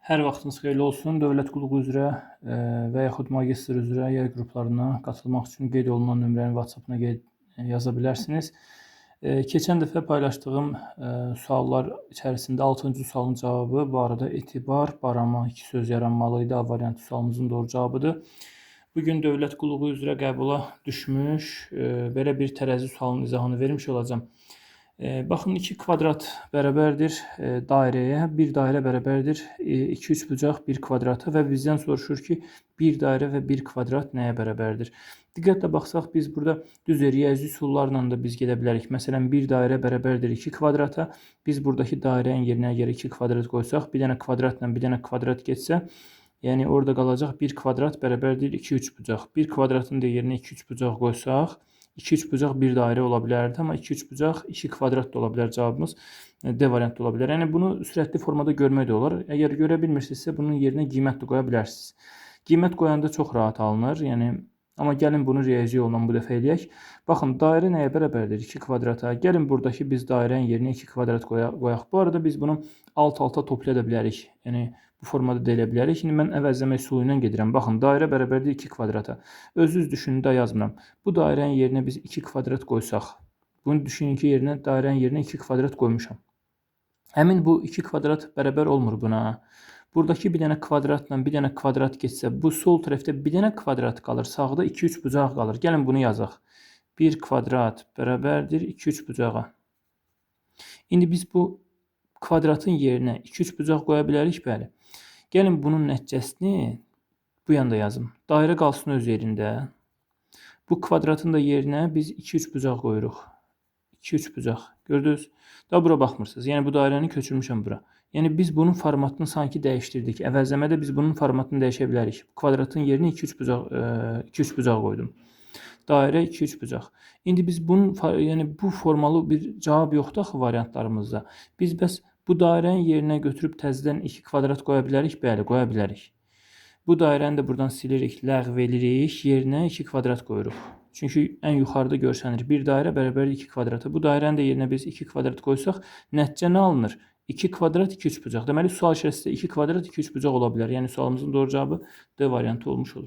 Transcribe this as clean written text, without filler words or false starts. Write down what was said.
Hər vaxtınız xeyirli olsun. Dövlət qulluğu üzrə və yaxud magistr üzrə yay qruplarına qatılmaq üçün qeyd olunan nömrənin WhatsApp-ına yaza bilərsiniz. Keçən dəfə paylaşdığım suallar içərisində 6-cı sualın cavabı bu arada etibar, barama 2 söz yaranmalı idi. A variantı sualımızın doğru cavabıdır. Bugün dövlət qulluğu üzrə qəbula düşmüş belə bir tərəzi sualının izahını vermiş olacağam. Baxın, 2 kvadrat bərabərdir dairəyə, 1 dairə bərabərdir 2 üçbucaq 1 kvadrata və bizdən soruşur ki, 1 dairə və 1 kvadrat nəyə bərabərdir? Diqqətlə baxsaq, biz burada düz riyazi üsullarla da biz gedə bilərik. Məsələn, 1 dairə bərabərdir 2 kvadrata. Biz buradakı dairənin yerinə əgər 2 kvadrat qoysaq, bir dənə kvadratla bir dənə kvadrat getsə, yəni orada qalacaq 1 kvadrat bərabərdir 2 üçbucaq. 1 kvadratın da yerinə 2 üçbucaq qoysaq, 2 üçbucaq bir dairə ola bilərdi, amma 2 üçbucaq 2 kvadrat da ola bilər cavabımız. D variantı ola bilər. Yəni bunu sürətli formada görmək də olar. Əgər görə bilmirsinizsə, bunun yerinə qiymət də qoya bilərsiniz. Qiymət qoyanda çox rahat alınır. Yəni amma gəlin bunu riyazi yolla bu dəfə eləyək. Baxın, dairə nəyə bərabərdir? 2 kvadrata. Gəlin buradakı biz dairənin yerinə 2 kvadrat qoyaq. Bu arada biz bunu alt-alta toplaya da bilərik. Yəni bu formada da elə bilərik. Şimdi mən əvəzləmə üsulu ilə gedirəm. Baxın, dairə bərabərdir 2 kvadrata. Özünüz düşünün də yazmıram. Bu dairənin yerinə biz 2 kvadrat qoysaq, bunu düşünün ki, dairənin yerinə 2 kvadrat qoymuşam. Həmin bu 2 kvadrat bərabər olmur buna. Buradakı bir dənə kvadratla bir dənə kvadrat getsə, bu sol tərəfdə bir dənə kvadrat qalır, sağda 2 üçbucaq qalır. Gəlin bunu yazaq. 1 kvadrat bərabərdir 2 üçbucağa. İndi biz bu kvadratın yerinə 2 üçbucaq qoya bilərik, bəli. Gəlin bunun nəticəsini bu yanda yazım. Dairə qalsın öz yerində. Bu kvadratın da yerinə biz 2 üçbucaq qoyuruq. 2 üçbucaq. Gördünüz? Da bura baxmırsınız. Yəni bu dairəni köçürmüşəm bura. Yəni biz bunun formatını sanki dəyişdirdik. Əvəzləmədə biz bunun formatını dəyişə bilərik. Kvadratın yerinə 2 üçbucaq qoydum. Dairə 2 üçbucaq. İndi biz bunun bu formalı bir cavab yoxdur axı variantlarımızda. Biz bəs bu dairənin yerinə götürüb təzədən 2 kvadrat qoya bilərik? Bəli, qoya bilərik. Bu dairəni də buradan silirik, ləğv edirik, yerinə 2 kvadrat qoyuruq. Çünki ən yuxarıda görsənir. Bir dairə bərabər 2 kvadrata. Bu dairənin də yerinə biz 2 kvadrat qoysaq, nəticə nə alınır? 2 kvadrat 2 üçbucaq. Deməli, sual içərisində 2 kvadrat 2 üçbucaq ola bilər. Yəni sualımızın doğru cavabı D variantı olmuş olur.